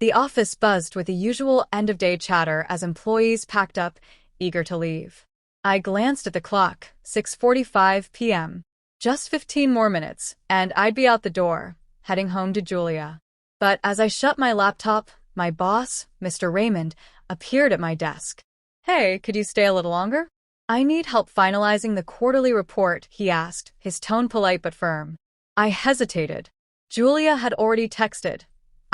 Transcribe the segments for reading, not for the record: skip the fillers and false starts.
The office buzzed with the usual end-of-day chatter as employees packed up, eager to leave. I glanced at the clock, 6:45 p.m. Just 15 more minutes, and I'd be out the door, heading home to Julia. But as I shut my laptop, my boss, Mr. Raymond, appeared at my desk. "Hey, could you stay a little longer?" "I need help finalizing the quarterly report," he asked, his tone polite but firm. I hesitated. Julia had already texted,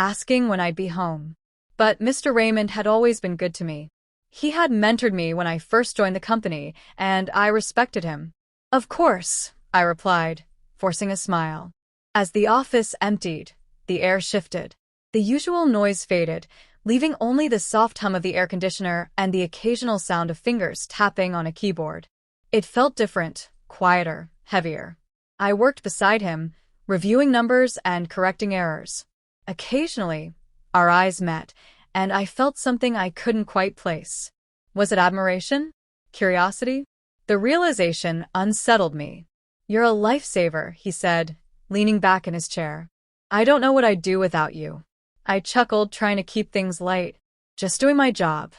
asking when I'd be home. But Mr. Raymond had always been good to me. He had mentored me when I first joined the company, and I respected him. "Of course," I replied, forcing a smile. As the office emptied, the air shifted. The usual noise faded, leaving only the soft hum of the air conditioner and the occasional sound of fingers tapping on a keyboard. It felt different, quieter, heavier. I worked beside him, reviewing numbers and correcting errors. Occasionally, our eyes met, and I felt something I couldn't quite place. Was it admiration? Curiosity? The realization unsettled me. "You're a lifesaver," he said, leaning back in his chair. "I don't know what I'd do without you." I chuckled, trying to keep things light. "Just doing my job."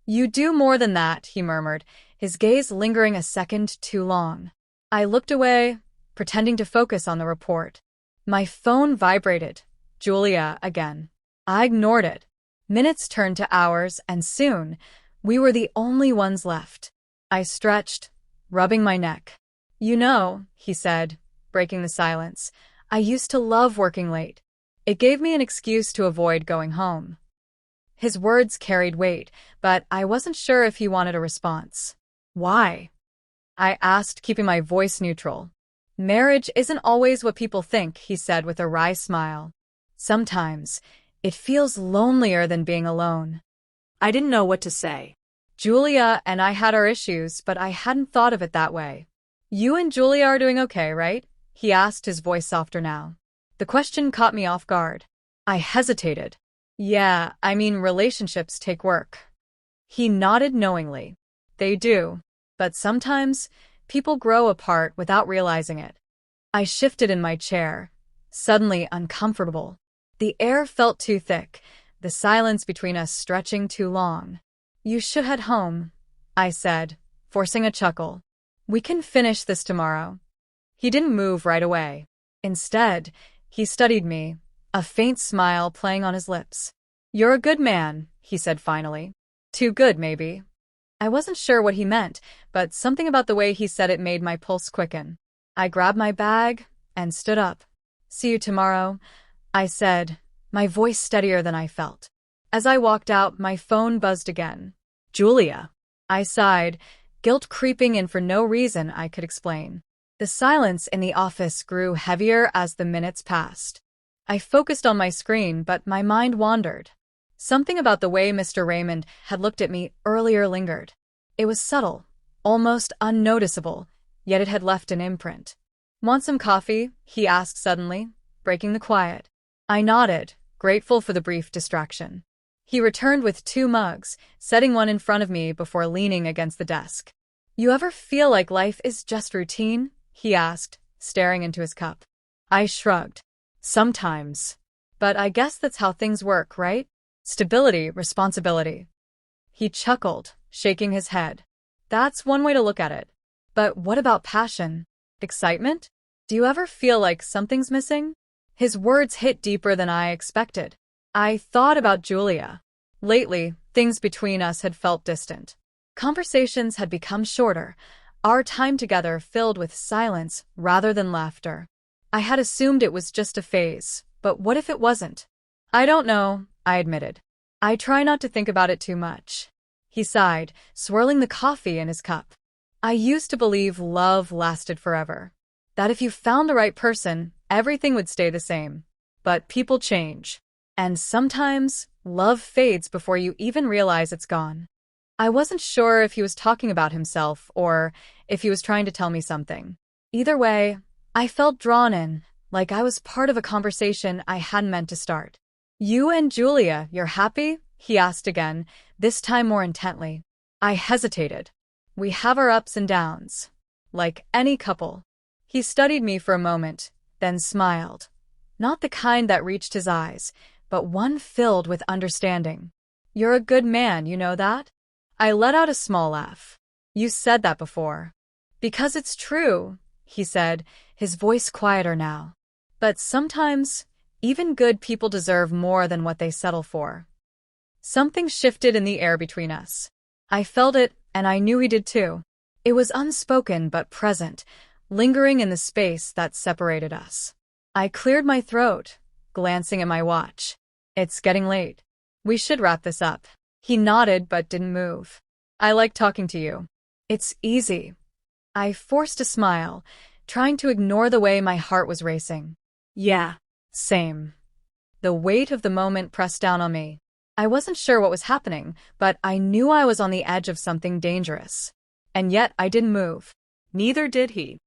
"You do more than that," he murmured, his gaze lingering a second too long. I looked away, pretending to focus on the report. My phone vibrated. Julia again. I ignored it. Minutes turned to hours, and soon, we were the only ones left. I stretched, rubbing my neck. "You know," he said, breaking the silence, "I used to love working late. It gave me an excuse to avoid going home." His words carried weight, but I wasn't sure if he wanted a response. "Why?" I asked, keeping my voice neutral. "Marriage isn't always what people think," he said with a wry smile. "Sometimes, it feels lonelier than being alone." I didn't know what to say. Julia and I had our issues, but I hadn't thought of it that way. "You and Julia are doing okay, right?" he asked, his voice softer now. The question caught me off guard. I hesitated. "Yeah, I mean, relationships take work." He nodded knowingly. "They do. But sometimes, people grow apart without realizing it." I shifted in my chair, suddenly uncomfortable. The air felt too thick, the silence between us stretching too long. "You should head home," I said, forcing a chuckle. "We can finish this tomorrow." He didn't move right away. Instead, he studied me, a faint smile playing on his lips. "You're a good man," he said finally. "Too good, maybe." I wasn't sure what he meant, but something about the way he said it made my pulse quicken. I grabbed my bag and stood up. "See you tomorrow," I said, my voice steadier than I felt. As I walked out, my phone buzzed again. "Julia." I sighed, guilt creeping in for no reason I could explain. The silence in the office grew heavier as the minutes passed. I focused on my screen, but my mind wandered. Something about the way Mr. Raymond had looked at me earlier lingered. It was subtle, almost unnoticeable, yet it had left an imprint. "Want some coffee?" he asked suddenly, breaking the quiet. I nodded, grateful for the brief distraction. He returned with 2 mugs, setting one in front of me before leaning against the desk. "You ever feel like life is just routine?" he asked, staring into his cup. I shrugged. "Sometimes. But I guess that's how things work, right? Stability, responsibility." He chuckled, shaking his head. "That's one way to look at it. But what about passion? Excitement? Do you ever feel like something's missing?" His words hit deeper than I expected. I thought about Julia. Lately, things between us had felt distant. Conversations had become shorter, our time together filled with silence rather than laughter. I had assumed it was just a phase, but what if it wasn't? "I don't know," I admitted. "I try not to think about it too much." He sighed, swirling the coffee in his cup. "I used to believe love lasted forever. That if you found the right person, everything would stay the same. But people change. And sometimes, love fades before you even realize it's gone." I wasn't sure if he was talking about himself or if he was trying to tell me something. Either way, I felt drawn in, like I was part of a conversation I hadn't meant to start. "You and Julia, you're happy?" he asked again, this time more intently. I hesitated. "We have our ups and downs. Like any couple." He studied me for a moment, then smiled. Not the kind that reached his eyes, but one filled with understanding. "You're a good man, you know that?" I let out a small laugh. "You said that before." "Because it's true," he said, his voice quieter now. "But sometimes, even good people deserve more than what they settle for." Something shifted in the air between us. I felt it, and I knew he did too. It was unspoken but present, lingering in the space that separated us. I cleared my throat, glancing at my watch. "It's getting late. We should wrap this up." He nodded but didn't move. "I like talking to you. It's easy." I forced a smile, trying to ignore the way my heart was racing. "Yeah, same." The weight of the moment pressed down on me. I wasn't sure what was happening, but I knew I was on the edge of something dangerous. And yet I didn't move. Neither did he.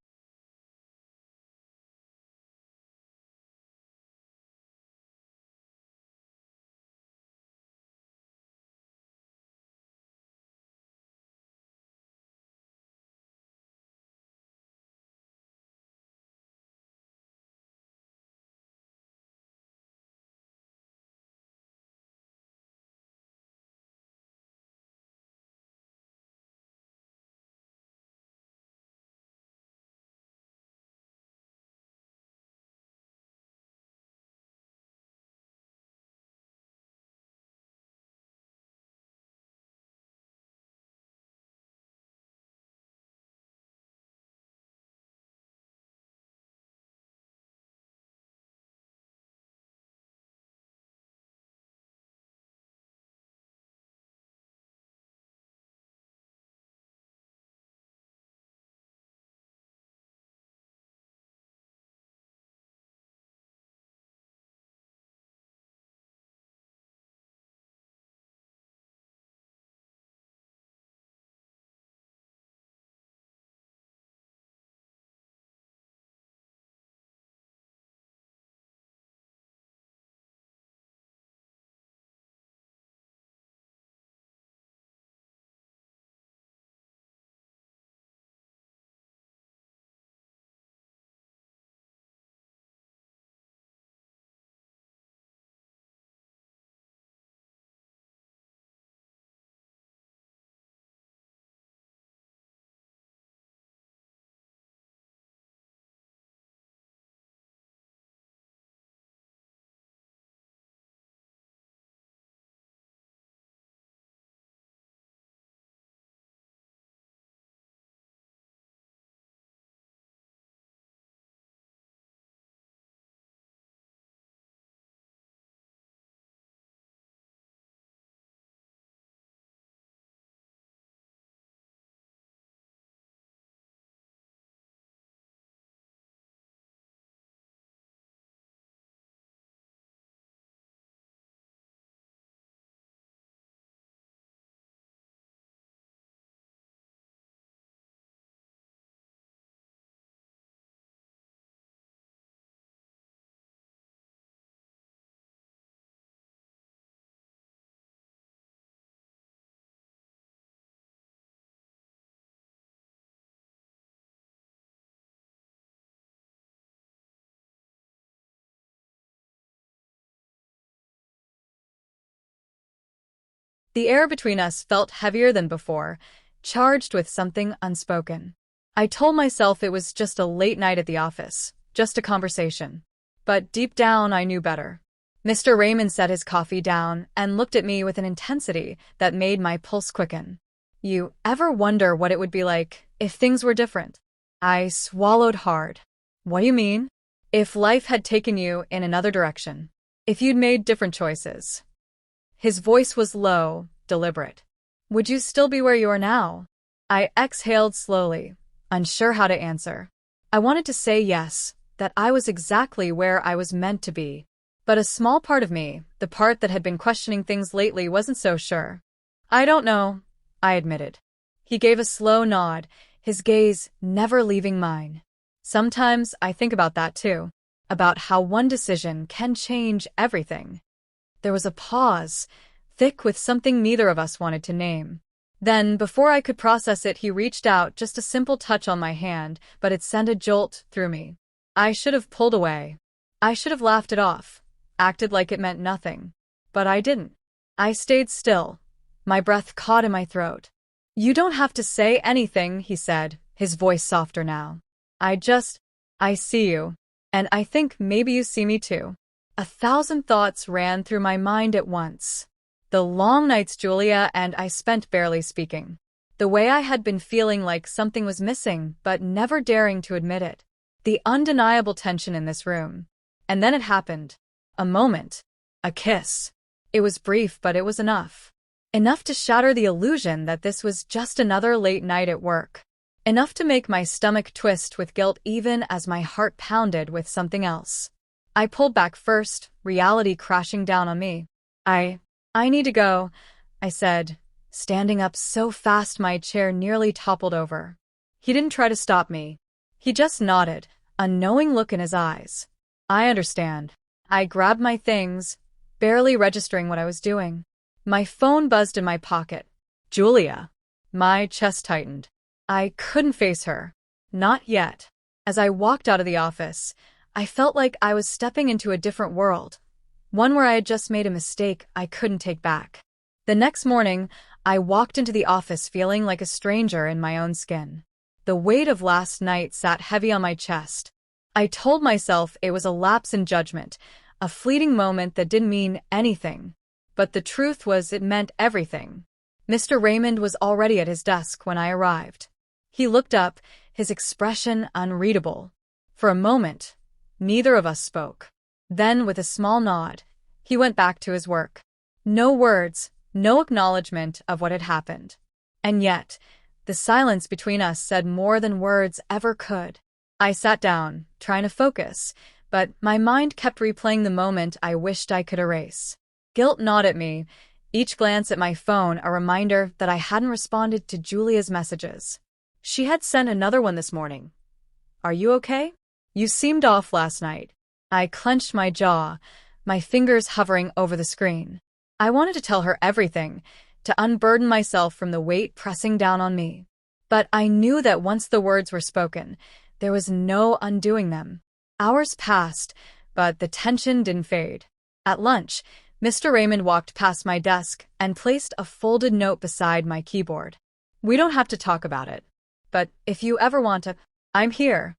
The air between us felt heavier than before, charged with something unspoken. I told myself it was just a late night at the office, just a conversation. But deep down, I knew better. Mr. Raymond set his coffee down and looked at me with an intensity that made my pulse quicken. "You ever wonder what it would be like if things were different?" I swallowed hard. "What do you mean?" "If life had taken you in another direction. If you'd made different choices." His voice was low, deliberate. "Would you still be where you are now?" I exhaled slowly, unsure how to answer. I wanted to say yes, that I was exactly where I was meant to be. But a small part of me, the part that had been questioning things lately, wasn't so sure. "I don't know," I admitted. He gave a slow nod, his gaze never leaving mine. "Sometimes I think about that too, about how one decision can change everything." There was a pause, thick with something neither of us wanted to name. Then, before I could process it, he reached out, just a simple touch on my hand, but it sent a jolt through me. I should have pulled away. I should have laughed it off. acted like it meant nothing. But I didn't. I stayed still, my breath caught in my throat. "You don't have to say anything," he said, his voice softer now. I see you. And I think maybe you see me too." 1,000 thoughts ran through my mind at once. The long nights Julia and I spent barely speaking. The way I had been feeling like something was missing, but never daring to admit it. The undeniable tension in this room. And then it happened. A moment. A kiss. It was brief, but it was enough. Enough to shatter the illusion that this was just another late night at work. Enough to make my stomach twist with guilt even as my heart pounded with something else. I pulled back first, reality crashing down on me. I need to go," I said, standing up so fast my chair nearly toppled over. He didn't try to stop me. He just nodded, a knowing look in his eyes. "I understand." I grabbed my things, barely registering what I was doing. My phone buzzed in my pocket. "Julia." My chest tightened. I couldn't face her. Not yet. As I walked out of the office, I felt like I was stepping into a different world. One where I had just made a mistake I couldn't take back. The next morning, I walked into the office feeling like a stranger in my own skin. The weight of last night sat heavy on my chest. I told myself it was a lapse in judgment, a fleeting moment that didn't mean anything. But the truth was it meant everything. Mr. Raymond was already at his desk when I arrived. He looked up, his expression unreadable. For a moment, neither of us spoke. Then, with a small nod, he went back to his work. No words, no acknowledgement of what had happened. And yet, the silence between us said more than words ever could. I sat down, trying to focus, but my mind kept replaying the moment I wished I could erase. Guilt gnawed at me, each glance at my phone a reminder that I hadn't responded to Julia's messages. She had sent another one this morning. "Are you okay? You seemed off last night." I clenched my jaw, my fingers hovering over the screen. I wanted to tell her everything, to unburden myself from the weight pressing down on me. But I knew that once the words were spoken, there was no undoing them. Hours passed, but the tension didn't fade. At lunch, Mr. Raymond walked past my desk and placed a folded note beside my keyboard. "We don't have to talk about it. But if you ever want to, I'm here."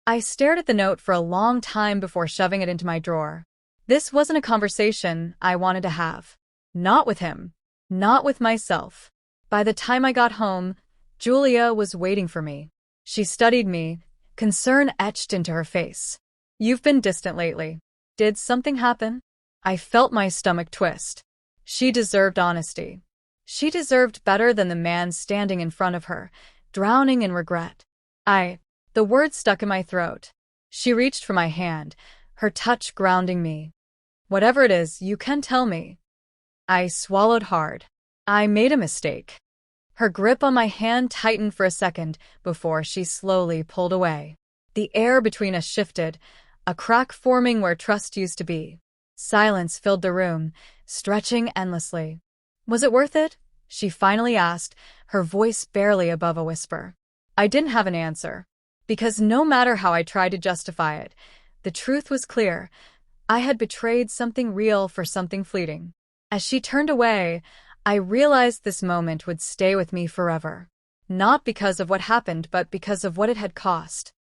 I stared at the note for a long time before shoving it into my drawer. This wasn't a conversation I wanted to have. Not with him. Not with myself. By the time I got home, Julia was waiting for me. She studied me, concern etched into her face. "You've been distant lately. Did something happen?" I felt my stomach twist. She deserved honesty. She deserved better than the man standing in front of her, drowning in regret. The words stuck in my throat. She reached for my hand, her touch grounding me. "Whatever it is, you can tell me." I swallowed hard. I made a mistake. Her grip on my hand tightened for a second before she slowly pulled away. The air between us shifted, a crack forming where trust used to be. Silence filled the room, stretching endlessly. "Was it worth it?" she finally asked, her voice barely above a whisper. I didn't have an answer. Because no matter how I tried to justify it, the truth was clear. I had betrayed something real for something fleeting. As she turned away, I realized this moment would stay with me forever. Not because of what happened, but because of what it had cost.